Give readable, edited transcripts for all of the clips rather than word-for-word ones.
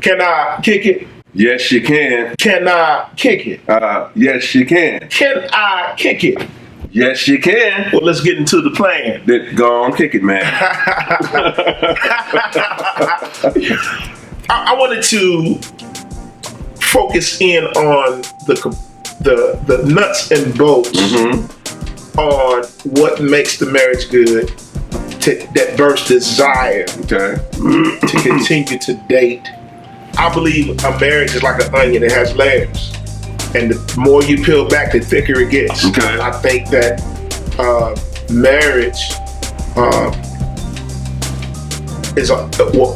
Can I kick it? Yes, you can. Can I kick it? Yes, you can. Can I kick it? Yes, you can. Well, let's get into the plan. Go on, kick it, man. I wanted to focus in on the nuts and bolts on what makes the marriage good, that bursts desire to continue to date. I believe a marriage is like an onion; it has layers, and the more you peel back, the thicker it gets. Okay. I think that marriage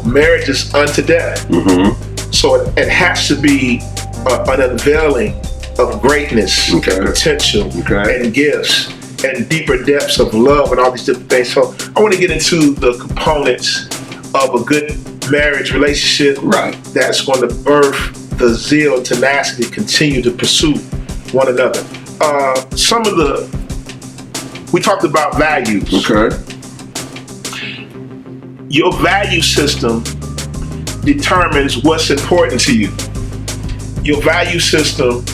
marriage is unto death. So it has to be an unveiling of greatness, and potential, and gifts, and deeper depths of love, and all these different things. So I want to get into the components of a good marriage relationship that's going to birth the zeal and tenacity to continue to pursue one another. We talked about values. Your value system determines what's important to you. Your value system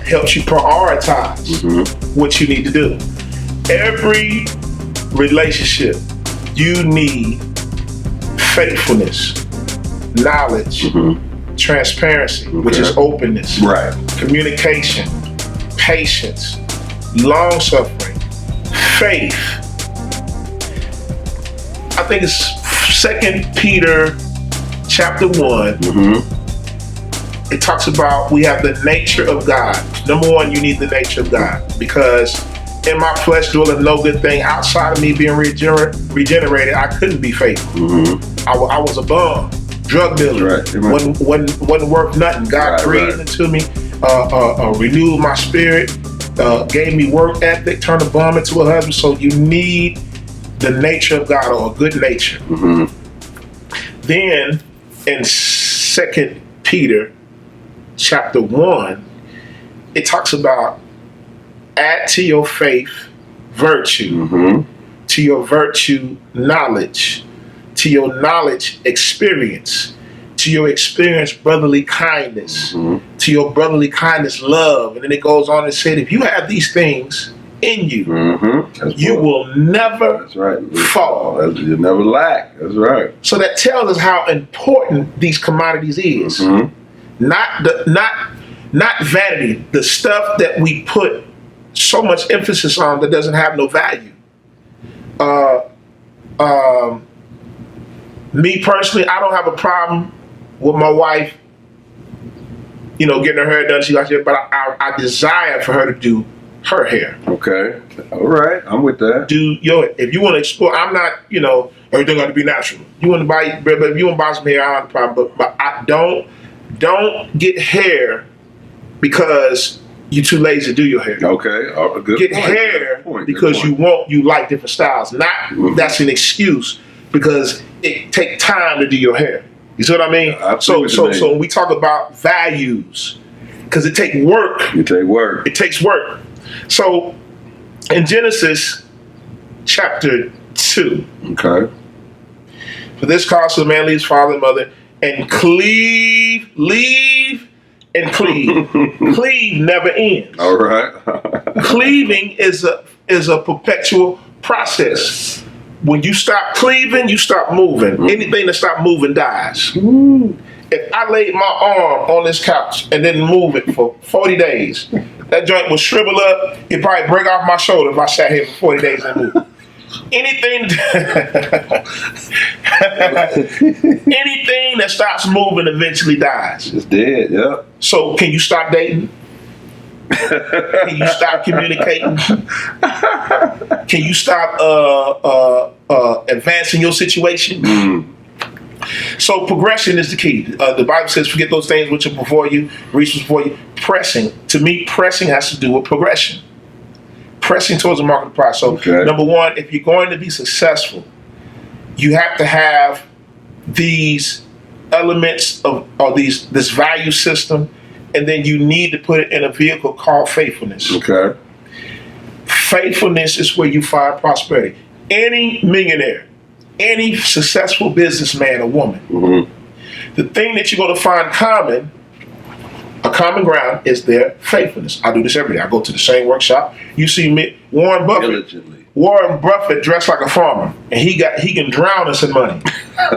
helps you prioritize what you need to do. Every relationship, you need faithfulness, knowledge, transparency, which is openness, communication, patience, long-suffering, faith. I think it's 2 Peter chapter 1. It talks about we have the nature of God. Number one, you need the nature of God, because in my flesh dwelleth no good thing. Outside of me being regenerated, I couldn't be faithful. I was a bum, drug dealer, wasn't worth nothing. God breathed into me, renewed my spirit, gave me work ethic, turned a bum into a husband. So you need the nature of God, or a good nature. Then in 2 Peter chapter 1, it talks about add to your faith virtue, to your virtue knowledge, to your knowledge experience, to your experience brotherly kindness, to your brotherly kindness love. And then it goes on to say, if you have these things in you, you will never fall. You'll never lack. That's right. So that tells us how important these commodities is. Not vanity, the stuff that we put so much emphasis on that doesn't have no value. Me personally, I don't have a problem with my wife, getting her hair done. She likes it, but I desire for her to do her hair. Okay. All right. I'm with that. If you want to explore, I'm not, everything got to be natural. You want to buy, but if you want to buy some hair, I don't have a problem. But I don't get hair because you're too lazy to do your hair. Okay. Good Get point. hair Good because point. you like different styles. Not that's an excuse, because it takes time to do your hair. You see what I mean? So when we talk about values, because it takes work. It takes work. So in Genesis chapter 2. For this cause a man leaves father and mother and leave and cleave. Cleave never ends. All right. Cleaving is a perpetual process. When you stop cleaving, you stop moving. Anything that stops moving dies. If I laid my arm on this couch and didn't move it for 40 days, that joint would shrivel up. It'd probably break off my shoulder if I sat here for 40 days and moved. Anything that stops moving eventually dies. It's dead, yeah. So can you stop dating? Can you stop communicating? Can you stop advancing your situation? So progression is the key. The Bible says, forget those things which are before you, reach before you. Pressing. To me, pressing has to do with progression. Pressing towards the mark of the prize. So number one, if you're going to be successful, you have to have these elements of this value system, and then you need to put it in a vehicle called faithfulness. Faithfulness is where you find prosperity. Any millionaire, any successful businessman or woman, The thing that you're going to find a common ground is their faithfulness. I do this every day. I go to the same workshop. You see me, Warren Buffett. Diligently. Warren Buffett dressed like a farmer, and he can drown us in money.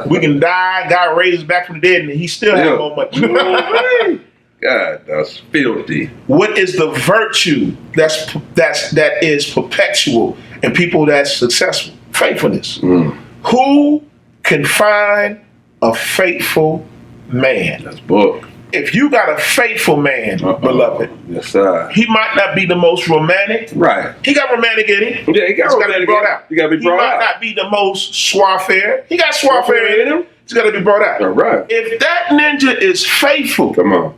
We can die. God raises back from the dead, and he still has more money. God, that's filthy. What is the virtue that is perpetual in people that's successful? Faithfulness. Who can find a faithful man? That's book. If you got a faithful man, beloved, yes, sir. he might not be the most romantic. Right. He got romantic in him. Yeah, he got It's gotta romantic be brought in him. out. He gotta be brought He might out. not be the most soifere. He got soifere in him. It's got to be brought out. All right. If that ninja is faithful, Come on.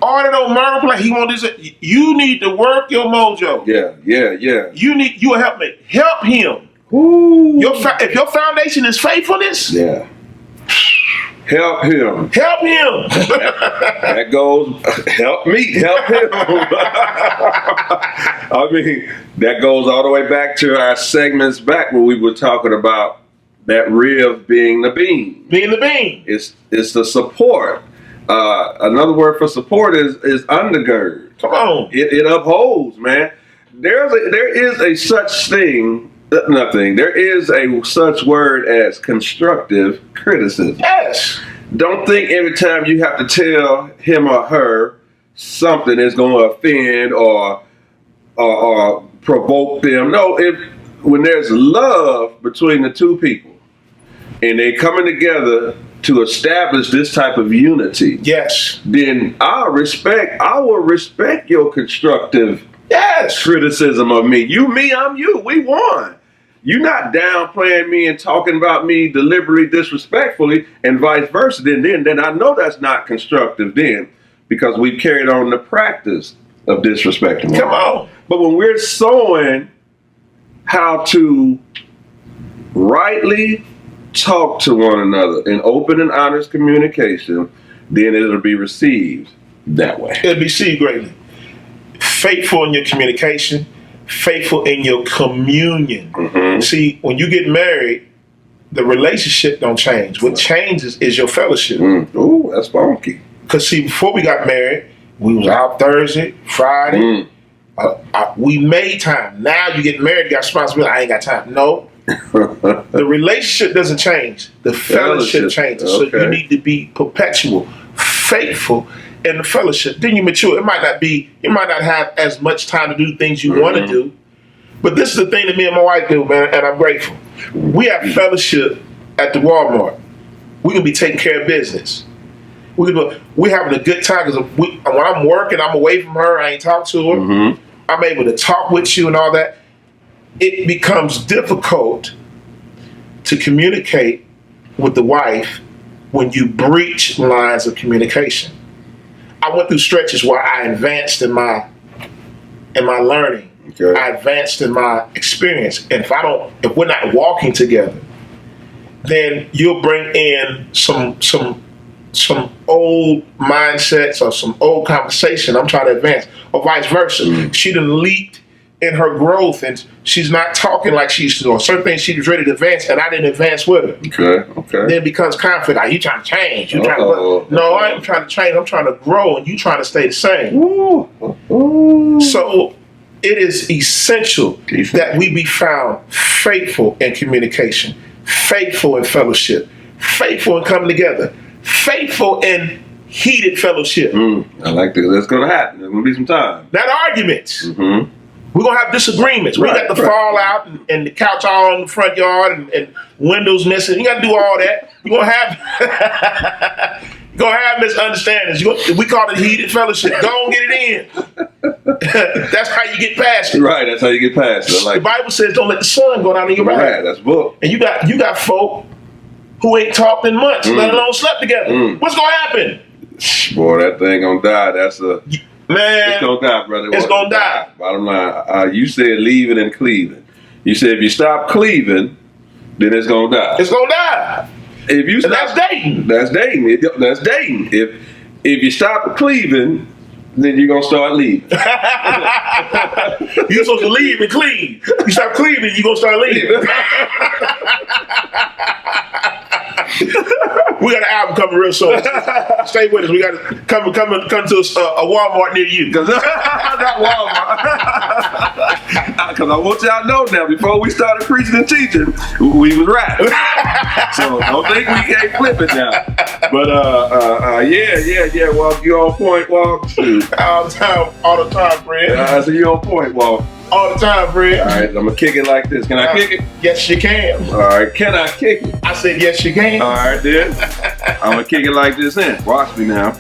all that old murder play, he want this. You need to work your mojo. Yeah. You a helpmate. Help him. Ooh. If your foundation is faithfulness, Yeah. Help him. help him. That goes, help me, help him. I mean, that goes all the way back to our segments back where we were talking about that rib being the beam. Being the beam. It's the support. Another word for support is undergird. Come on. It upholds, man. There is a such thing. There is a such word as constructive criticism. Yes. Don't think every time you have to tell him or her something is going to offend or provoke them. No, when there's love between the two people and they coming together to establish this type of unity, Yes. then I will respect your constructive Yes. criticism of me. You, me, I'm you. We won. You're not downplaying me and talking about me deliberately disrespectfully and vice versa. Then I know that's not constructive then because we've carried on the practice of disrespecting. Come on. But when we're sowing how to rightly talk to one another in open and honest communication, then it'll be received that way. It'll be received greatly. Faithful in your communication, faithful in your communion. Mm-hmm. See, when you get married, the relationship don't change. What changes is your fellowship. Ooh, that's funky. Because see, before we got married, we was out Thursday, Friday. We made time. Now you get married, you got responsibility. I ain't got time. No. The relationship doesn't change. The fellowship changes. So you need to be perpetual, faithful in the fellowship. Then you mature. You might not have as much time to do things you want to do. But this is the thing that me and my wife do, man, and I'm grateful. We have fellowship at the Walmart. We can be taking care of business. We're having a good time because when I'm working, I'm away from her. I ain't talk to her. Mm-hmm. I'm able to talk with you and all that. It becomes difficult to communicate with the wife when you breach lines of communication. I went through stretches where I advanced in my learning. Okay. I advanced in my experience. And if we're not walking together, then you'll bring in some old mindsets or some old conversation. I'm trying to advance, or vice versa. She done leaped in her growth, and she's not talking like she used to, or certain things she was ready to advance, and I didn't advance with her. Okay. Then it becomes conflict. Are you trying to change? You trying to No, I ain't trying to change. I'm trying to grow, and you trying to stay the same. So it is essential that we be found faithful in communication, faithful in fellowship, faithful in coming together, faithful in heated fellowship. I like this. That's going to happen. There's going to be some time. Not arguments. Mm-hmm. We're going to have disagreements. We got the fallout and the couch all in the front yard and windows missing. You got to do all that. You're going to have misunderstandings. We call it heated fellowship. Go and get it in. That's how you get past it. Right, that's how you get past it. The Bible says don't let the sun go down in your right. right. That's book. And you got folk who ain't talked in months, let alone slept together. What's going to happen? Boy, that thing going to die. Man, it's going to die, brother. It's going to die. Bottom line, you said leaving and cleaving. You said if you stop cleaving, then it's going to die. It's going to die. If you stop, that's dating. That's dating. That's dating. If you stop cleaving, then you're going to start leaving. You're supposed to leave and cleave. You stop cleaving, you're going to start leaving. We got an album coming real soon. Stay with us. We got to come to a Walmart near you. Not Walmart. Because I want y'all to know now, before we started preaching and teaching, we was rapping. So don't think we can't flip it now. But yeah. Walk, you on point, Walk. All the time, Fred. So you on point, Walk. All the time, Fred. All right, I'm gonna kick it like this. Can I kick it? Yes, you can. All right, can I kick it? I said yes, you can. All right, then. I'm gonna kick it like this. In. Watch me now.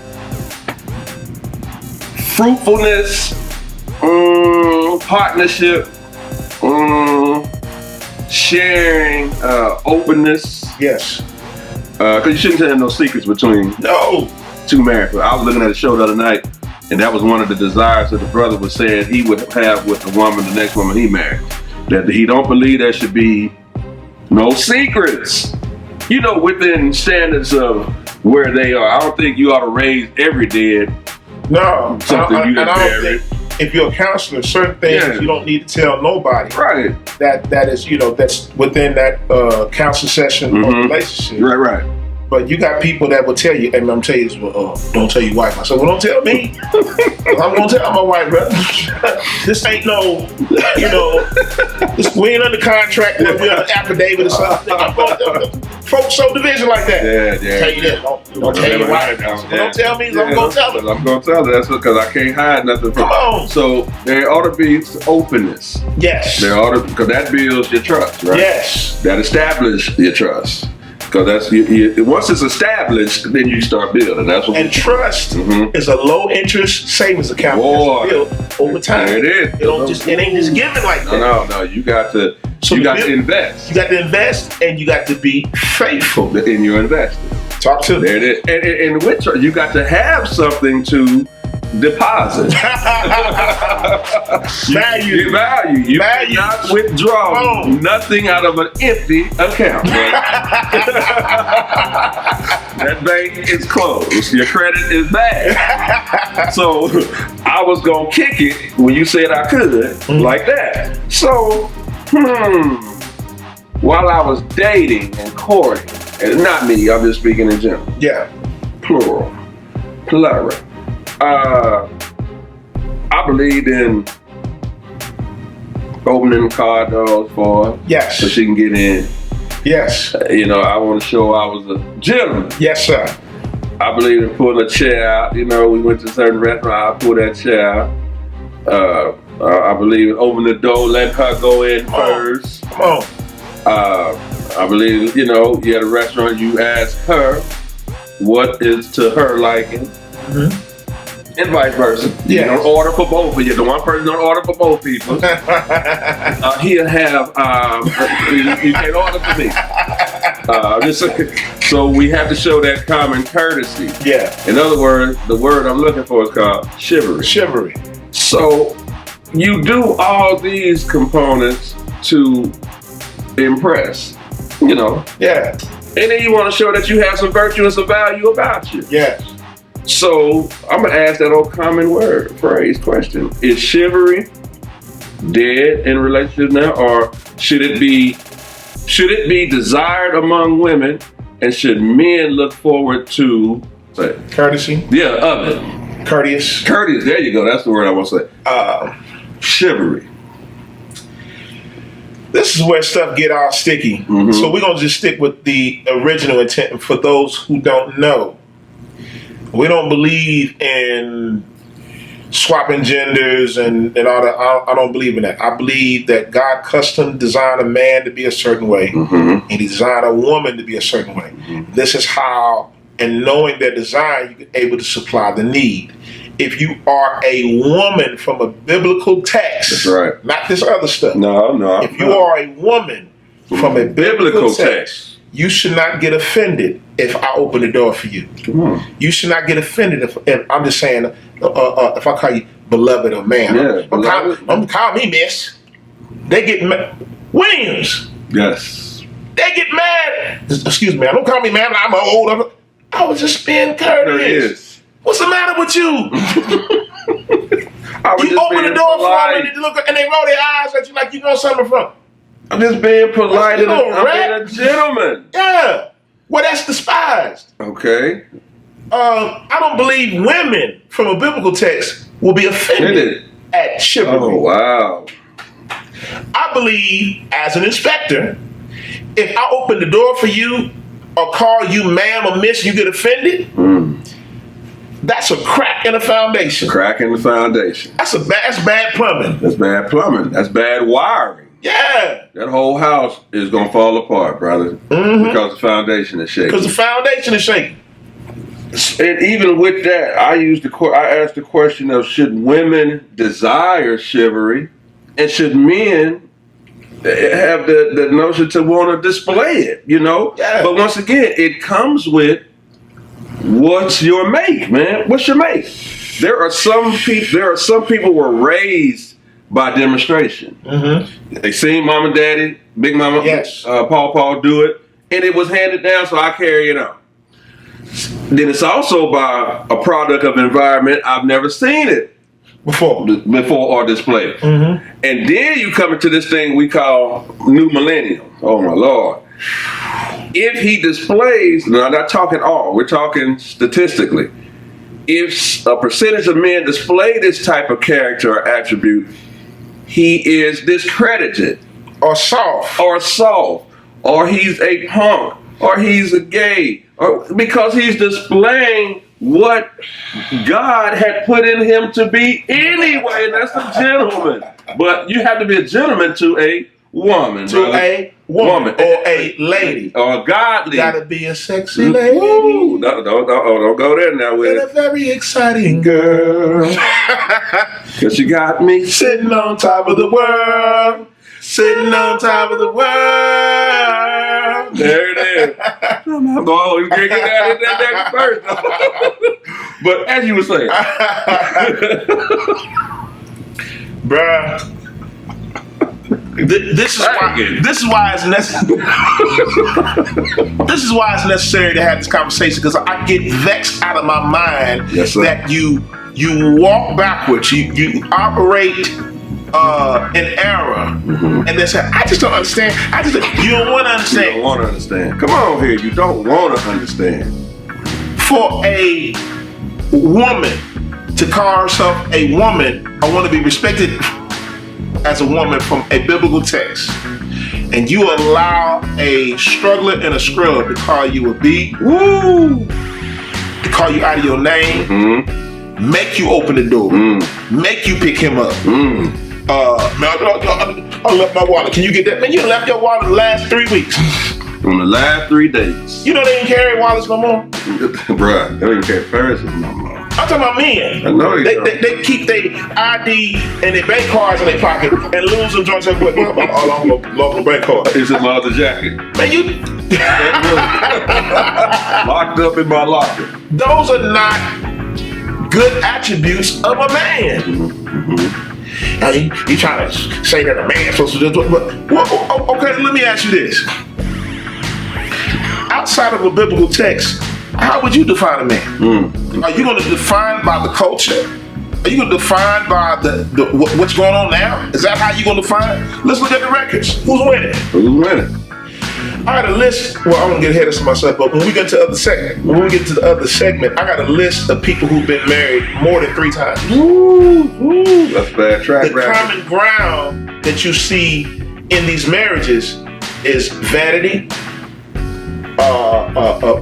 Fruitfulness, partnership, sharing, openness. Yes. Because you shouldn't tell no secrets between two married people. I was looking at a show the other night, and that was one of the desires that the brother was saying he would have with the woman, the next woman he married. That he don't believe there should be no secrets. You know, within standards of where they are. I don't think you ought to raise every dead something you done buried. If you're a counselor, certain things you don't need to tell nobody. Right. That is, that's within that counseling session or relationship. Right. But you got people that will tell you, and I'm gonna tell you this, don't tell your wife. I said, well, don't tell me. I'm gonna tell my wife, brother. This ain't no, we ain't under contract, we're under affidavit or something. I'm gonna folks subdivision like that. Yeah. Tell you this, don't tell your wife. Don't tell me, I'm gonna tell her. I'm gonna tell her. That's because I can't hide nothing from her. Come on. So there ought to be openness. Yes. There ought to, because that builds your trust, right? Yes. That establishes your trust. Because that's once it's established, then you start building. That's what. And trust is a low interest savings account that's built over time. There it is. It ain't just given like that. No. You got to. You got to invest. You got to invest, and you got to be faithful in your investing. Talk to me. There it is. And with trust, you got to have something to deposit. Value. You cannot withdraw nothing out of an empty account. That bank is closed. Your credit is bad. So I was gonna kick it when you said I could, like that. So, while I was dating and courting, and not me, I'm just speaking in general. Yeah. Plural. I believed in opening the car doors for her. Yes. So she can get in. Yes. I want to show I was a gentleman. Yes, sir. I believe in pulling a chair out. We went to a certain restaurant, I pulled that chair out. I believe in opening the door, letting her go in first. Come on. I believe, you at a restaurant, you ask her what is to her liking. And vice versa. You don't order for both of you. The one person don't order for both people. He'll have, you can't order for me. Just so we have to show that common courtesy. Yeah. In other words, the word I'm looking for is called chivalry. Chivalry. So you do all these components to impress, Yeah. And then you want to show that you have some virtue and some value about you. Yes. So I'm gonna ask that old common phrase question: is chivalry dead in relationships now, or should it be desired among women, and should men look forward to courtesy? Yeah, of it. Courteous. There you go. That's the word I want to say. Chivalry. This is where stuff get all sticky. So we're gonna just stick with the original intent. For those who don't know, we don't believe in swapping genders and all that. I don't believe in that. I believe that God custom designed a man to be a certain way, and He designed a woman to be a certain way. This is how, and knowing their design, you're able to supply the need. If you are a woman from a biblical text, that's right. Not this other stuff. No. If you are a woman from a biblical text, you should not get offended if I open the door for you. You should not get offended if I'm just saying, if I call you beloved or ma'am. Don't call me miss. They get mad. Williams. Yes. They get mad. Excuse me, don't call me ma'am. I'm old. I was just being courteous. What's the matter with you? You open the door for them and they roll their eyes at you like you know something from. I'm just being polite. I'm being a gentleman. Yeah. Well, that's despised. Okay. I don't believe women from a biblical text will be offended at chivalry. Oh, wow. I believe, as an inspector, if I open the door for you or call you ma'am or miss, you get offended, that's a crack in the foundation. Crack in the foundation. That's bad plumbing. That's bad plumbing. That's bad wiring. Yeah. That whole house is going to fall apart, brother, because the foundation is shaky. Because the foundation is shaky. And even with that, I asked the question of, should women desire chivalry, and should men have the notion to want to display it? Yeah. But once again, it comes with, what's your make, man? What's your make? There are some people were raised by demonstration. They seen mom and daddy, big mama, Yes. Paul do it, and it was handed down, so I carry it on. Then it's also by a product of environment. I've never seen it before or displayed. And then you come into this thing we call new millennium. Oh my Lord. If he displays, now I'm not talking all, we're talking statistically. If a percentage of men display this type of character or attribute, he is discredited. Or soft. Or he's a punk, or he's a gay, or because he's displaying what God had put in him to be anyway, and that's a gentleman. But you have to be a gentleman to a woman. A woman. Or a lady. Or a godly. Gotta be a sexy lady. Ooh, don't go there now with And a it. very exciting girl. Because you got me Sitting on top of the world. Sitting on top of the world. There it is. Oh, you can't get that first. But as you were saying, bruh, this is why it's necessary. This is why it's necessary to have this conversation, because I get vexed out of my mind that you walk backwards, you operate in error, and they say, I just don't understand. You don't want to understand. You don't want to understand. Come on here. You don't want to understand. For a woman to call herself a woman, I want to be respected as a woman from a biblical text, and you allow a struggler and a scrub to call you a B, to call you out of your name, make you open the door, make you pick him up. Man, I left my wallet. Can you get that? Man, you left your wallet the last 3 weeks. On the last 3 days. You know they didn't carry wallets no more? Bruh, they don't even carry purses no more. I'm talking about men. I know they keep their ID and their bank cards in their pocket and lose them joints everywhere. Local bank card. It's in my other jacket. Man, you locked up in my locker. Those are not good attributes of a man. Now you trying to say that a man's supposed to do it, but okay, let me ask you this. Outside of a biblical text, how would you define a man? Are you going to define by the culture? Are you going to define by the what's going on now? Is that how you're going to define it? Let's look at the records. Who's winning? I got a list. Well, I don't get ahead of myself, but when we get to the other segment, I got a list of people who've been married more than 3 times. That's bad track record. The common ground that you see in these marriages is vanity,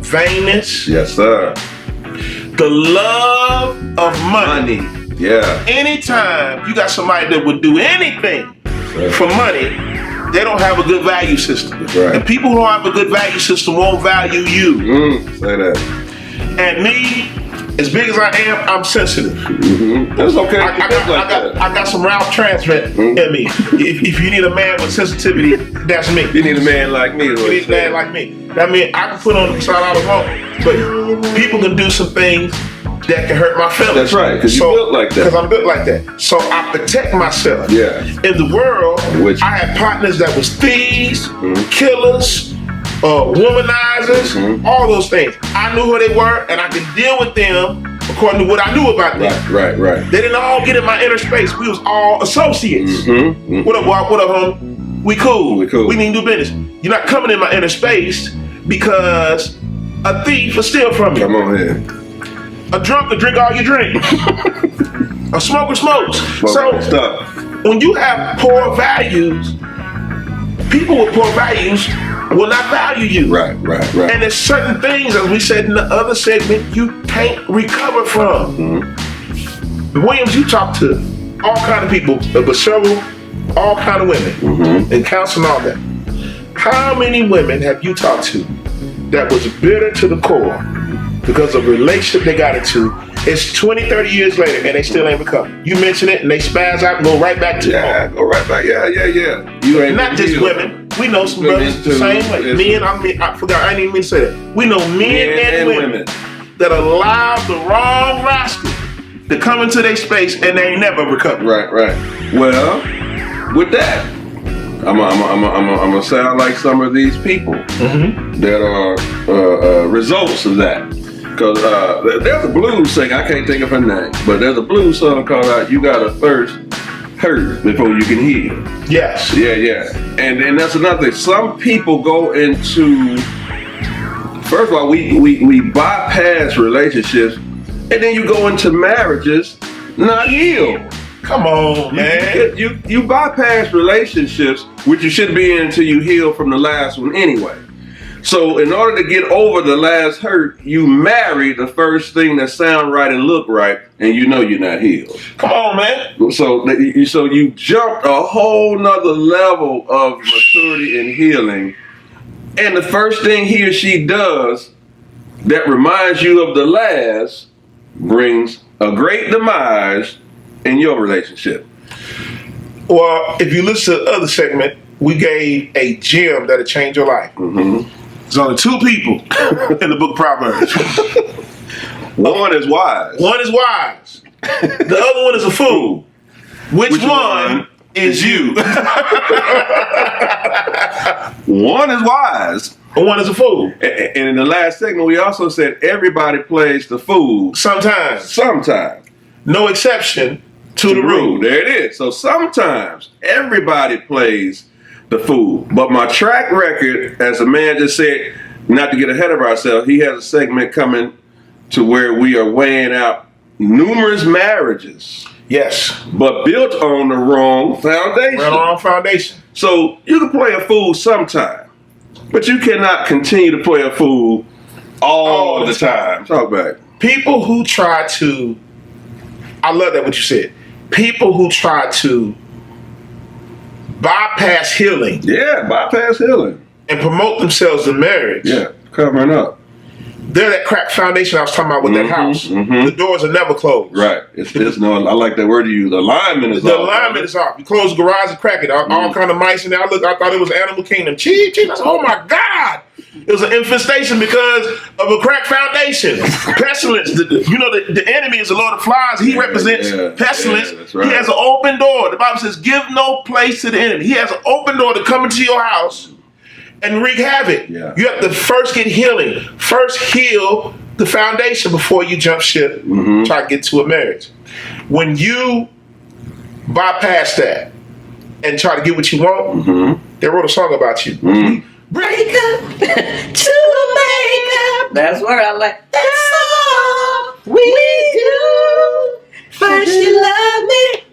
vainness. Yes, sir. The love of money. Yeah. Anytime you got somebody that would do anything for money, they don't have a good value system. Right. And people who don't have a good value system won't value you. Say that. And me, as big as I am, I'm sensitive. That's okay. I got some Ralph Transmit in me. If you need a man with sensitivity, that's me. You need a man like me. You need a man like me. I mean, I can put on the side all I want, but people can do some things that can hurt my feelings. That's right, because you're built like that. Because I'm built like that. So I protect myself. Yeah. In the world, I had partners that was thieves, killers, womanizers, all those things. I knew who they were, and I could deal with them according to what I knew about them. Right. They didn't all get in my inner space. We was all associates. What up, Bob? What up, homie? We cool. We need to do business. You're not coming in my inner space because a thief will steal from you. Come on here. A drunk will drink all you drink. A smoker smokes. So Stuff. when you have poor values, people with poor values will not value you. Right. And there's certain things, as we said in the other segment, you can't recover from. Mm-hmm. Williams, you talk to all kind of people, but several, all kind of women, Mm-hmm. and counsel and all that. How many women have you talked to that was bitter to the core because of a relationship they got into? It's 20, 30 years later and they still ain't recovered. You mention it and they spaz out and go right back to Yeah, go right back. Yeah. You ain't not just healed. women. We know some Women brothers the too. same way. Yes. I forgot, I didn't even mean to say that. We know men and women that allowed the wrong rascal to come into their space and they ain't never recovered. Right. Well, with that, I'm gonna sound like some of these people that are results of that. Because there's a blues singer, I can't think of her name, but there's a blues song called You Gotta First Hurt Before You Can Heal. Yes. Yeah. And that's another thing. Some people go into, first of all, we bypass relationships, and then you go into marriages not healed. Come on, man. You bypass relationships, which you shouldn't be in until you heal from the last one anyway. So in order to get over the last hurt, you marry the first thing that sound right and look right, and you know you're not healed. Come on, man. So you jumped a whole nother level of maturity and healing, and the first thing he or she does that reminds you of the last brings a great demise in your relationship. Well, if you listen to the other segment, we gave a gem that'll change your life. Mm-hmm. There's only two people in the book of Proverbs. One is wise. One is wise. The other one is a fool. Which one is you? One is wise. One is a fool. And in the last segment, we also said everybody plays the fool Sometimes. sometime. No exception to the rule. There it is. So sometimes everybody plays the fool. But my track record, as a man just said, not to get ahead of ourselves, he has a segment coming to where we are weighing out numerous marriages, Yes. but built on the wrong foundation. We're on our foundation. So you can play a fool sometime, but you cannot continue to play a fool all the time. Talk back. People who try to, I love that what you said. People who try to bypass healing Yeah, bypass healing. and promote themselves in marriage. Yeah, covering up. They're that crack foundation I was talking about with that house. The doors are never closed. Right. It's no. I like that word you use. The alignment is The off. alignment is off. You close the garage and crack it. All kind of mice in there. I thought it was Animal Kingdom. Cheep. I said, oh my God. It was an infestation because of a cracked foundation. Pestilence. The enemy is the Lord of Flies. He represents pestilence. Yeah, that's right. He has an open door. The Bible says, give no place to the enemy. He has an open door to come into your house and wreak havoc. Yeah. You have to first get healing. First heal the foundation before you jump ship, try to get to a marriage. When you bypass that and try to get what you want, they wrote a song about you. Break up to make up. That's what I like. That's all we do. First you love me,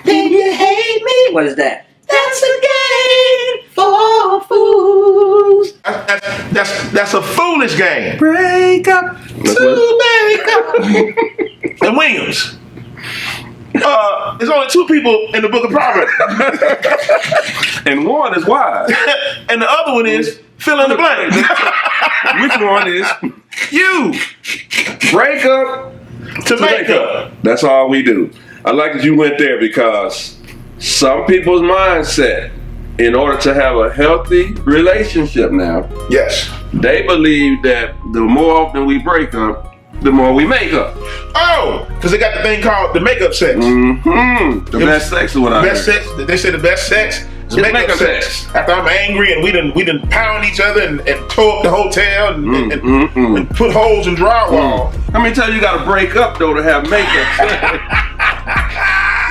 then you hate me. What is that? That's a game for fools. That's a foolish game. Break up To make up. And Williams. There's only two people in the book of Proverbs. And one is wise. And the other one is fill in the blank. Which one is You. break up To make up. That's all we do. I like that you went there because some people's mindset, in order to have a healthy relationship now, Yes. they believe that the more often we break up, the more we make up. Oh, because they got the thing called the makeup sex. The best sex is what I Best heard. sex. They say the best sex is It's makeup sex. After I'm angry and we done pound each other and tore up the hotel and put holes in drywall. How many times you gotta break up though to have makeup sex?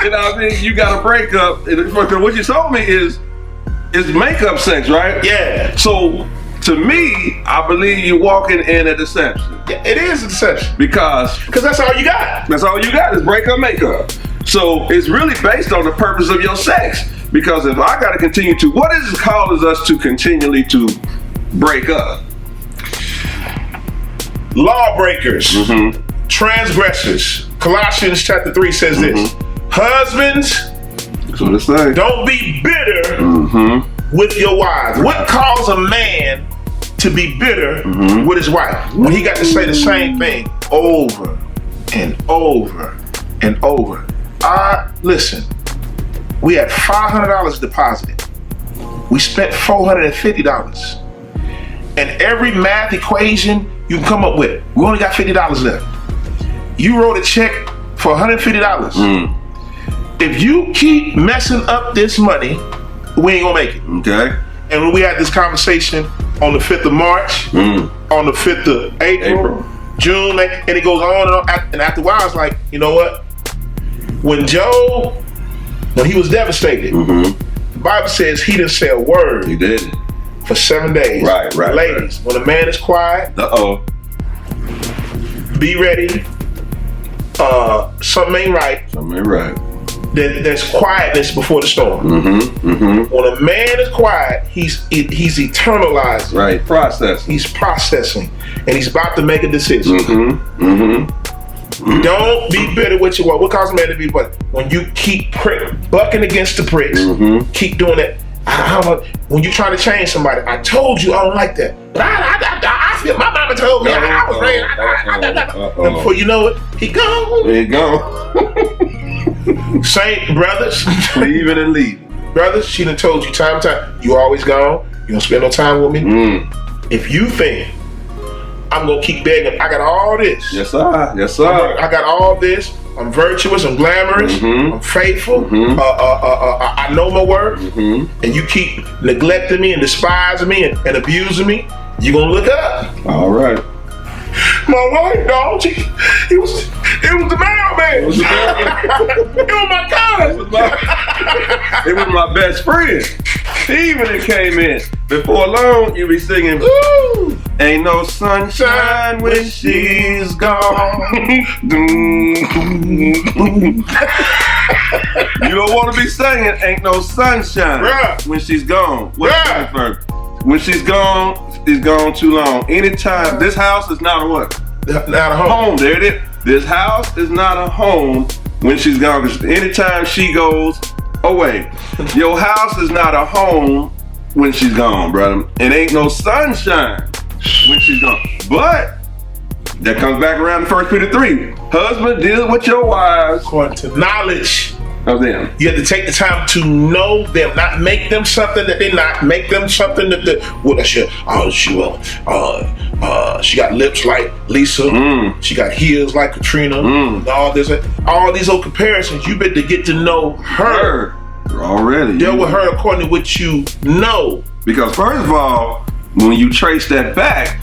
You know what I mean? You gotta break up. Because what you told me is makeup sex, right? Yeah. So To me, I believe you're walking in a deception. Yeah, it is a deception. Because that's all you got. that's all you got is breakup makeup. So it's really based on the purpose of your sex. Because if I got to continue to, what is it causes us to continually to break up? Lawbreakers, transgressors. Colossians chapter 3 says this. Husbands, That's what it says. don't be bitter with your wives. What causes a man to be bitter with his wife when he got to say the same thing over and over and over? Listen, we had $500 deposited. We spent $450. And every math equation you can come up with, we only got $50 left. You wrote a check for $150. If you keep messing up this money, we ain't gonna make it. Okay. And when we had this conversation on the 5th of March, on the 5th of April, June, and it goes on and on. And after a while, I was like, you know what? When Job, when he was devastated, the Bible says he didn't say a word He did. for 7 days. Right. Ladies, when a man is quiet, be ready. Something ain't right. Something ain't right. There's quietness before the storm. When a man is quiet, he's eternalizing. Right. Process. He's processing, and he's about to make a decision. Don't be bitter with your wife. What causes a man to be bitter? When you keep bucking against the pricks, keep doing it. When you try to change somebody, I told you I don't like that. But I feel my mama told me I was raised. And before you know it, he gone. There you go. Saint brothers, Leaving and leaving. brothers, she done told you time and time, you always gone. You don't spend no time with me. If you think I'm gonna keep begging, I got all this. Yes, sir. Yes, sir. I got all this. I'm virtuous. I'm glamorous. I'm faithful. I know my worth. And you keep neglecting me and despising me and abusing me. You gonna look up. All right. My wife, dog. It was the mailman. It was my cousin. It was my best friend. He even came in. Before long, you be singing, Ooh. ain't no sunshine when she's gone. You don't want to be singing, ain't no sunshine when she's gone. What's the first? When she's gone, it's gone too long. Anytime, this house is not a what? Not a home. There it is. This house is not a home when she's gone. Because anytime she goes away, your house is not a home when she's gone, brother. It ain't no sunshine when she's gone. But that comes back around to 1 Peter 3. Husband, deal with your wives According to knowledge. of them. You have to take the time to know them, not make them something that they're not. Make them something that they. Well, she got lips like Lisa. She got heels like Katrina. And all these old comparisons. You better get to know her. Already. Deal with her according to what you know. Because first of all, when you trace that back,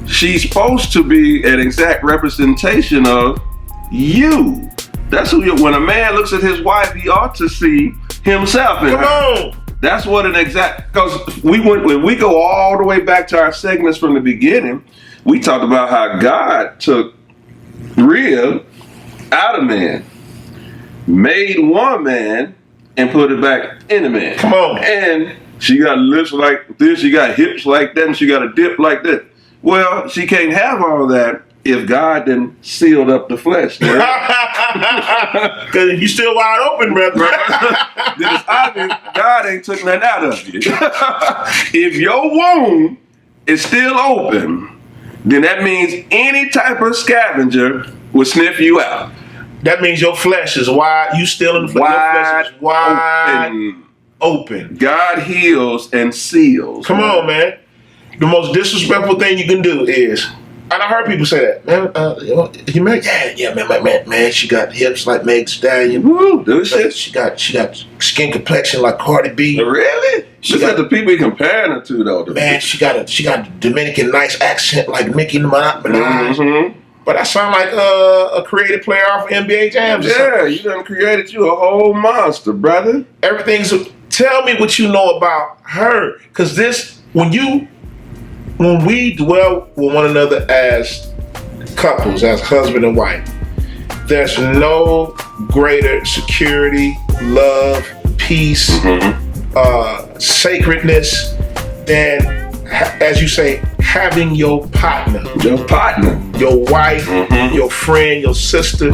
she's supposed to be an exact representation of you. That's who when a man looks at his wife, he ought to see himself in her. Come on. That's what an exact, because when we go all the way back to our segments from the beginning, we talked about how God took rib out of man, made one man, and put it back in a man. Come on. And she got lips like this, she got hips like that, and she got a dip like this. Well, she can't have all that if God didn't sealed up the flesh. Because you still wide open, brother. Then it's obvious God ain't took nothing out of you. If your womb is still open, then that means any type of scavenger will sniff you out. That means your flesh is wide. You still in the flesh. Your flesh is wide open. God heals and seals. Come on, man. The most disrespectful thing you can do is, and I heard people say that, man, you married? Yeah, man, she got hips like Meg Stallion. Woo, do shit. She got skin complexion like Cardi B. Really? She got the people you comparing her to, though. Man, she got a Dominican nice accent like Nicki Minaj. But I sound like a creative player off of NBA Jams. Yeah, you done created you a whole monster, brother. Everything's. Tell me what you know about her, because when you when we dwell with one another as couples, as husband and wife, there's no greater security, love, peace, sacredness than, as you say, having your partner, Your partner. your wife, your friend, your sister,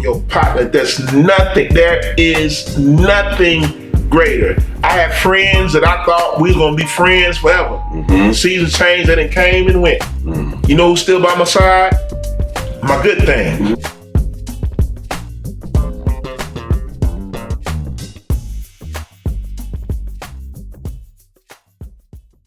your partner. There is nothing greater. I had friends that I thought we was gonna be friends forever. Seasons changed, they done came and went. You know who's still by my side? My good thing.